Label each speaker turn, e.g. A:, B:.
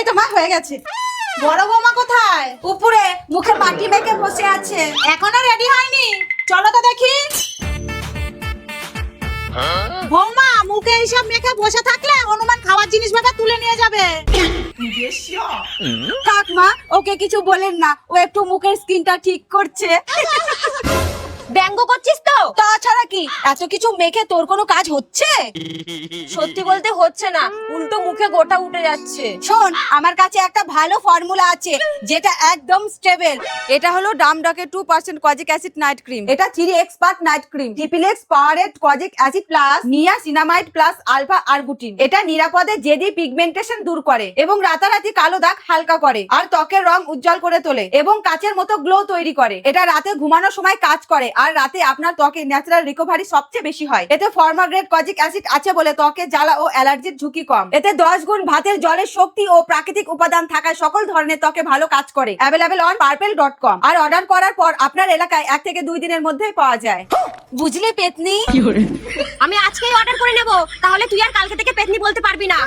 A: এই তো মা হয়ে গেছে। বড় বৌমা কোথায়? উপরে মুখে মাটি মেখে বসে আছে, এখনো রেডি হয়নি। চলো তো দেখি। বৌমা মুখে এইসব মেখে বসে থাকলে হনুমান খাওয়ার জিনিস ভেবে তুলে নিয়ে যাবে। থাক মা, ওকে কিছু বলেন না, ও একটু মুখের স্কিনটা ঠিক করছে।
B: ব্যঙ্গ করছিস তো?
A: তাছাড়া কি, এত কিছু মেখে তোর কোনো কাজ হচ্ছে?
B: সত্যি বলতে হচ্ছে না, উল্টো মুখে গোটা উঠে যাচ্ছে।
A: শোন, আমার কাছে একটা ভালো ফর্মুলা আছে যেটা একদম স্টেবল। এটা হলো ডামডকের 2% কজিক অ্যাসিড নাইট ক্রিম। এটা 3 expert night cream, triple X powered kojic acid plus niacinamide plus alpha arbutin. এটা নিরাপদে জেদি পিগমেন্টেশন দূর করে এবং রাতারাতি কালো দাগ হালকা করে আর ত্বকের রং উজ্জ্বল করে তোলে এবং কাচের মতো গ্লো তৈরি করে। এটা রাতে ঘুমানোর সময় কাজ করে আর রাতে আপনার ত্বকের ন্যাচারাল রিকভারি সবচেয়ে বেশি হয়। এতে ফর্মাগ্রেড কজিক অ্যাসিড আছে বলে ত্বকের জ্বালা ও অ্যালার্জির ঝুঁকি কম। এতে 10 গুণ ভাতের জলের শক্তি ও প্রাকৃতিক উপাদান থাকায় সকল ধরনের ত্বকে ভালো কাজ করে। Available on purple.com। R order করার পর আপনার এলাকায় 1 থেকে 2 দিনের মধ্যেই পাওয়া যায়।
B: বুঝলি পেতনি? আমি আজকেই অর্ডার করে নেব, তাহলে তুই আর কালকে থেকে পেতনি বলতে পারবি না।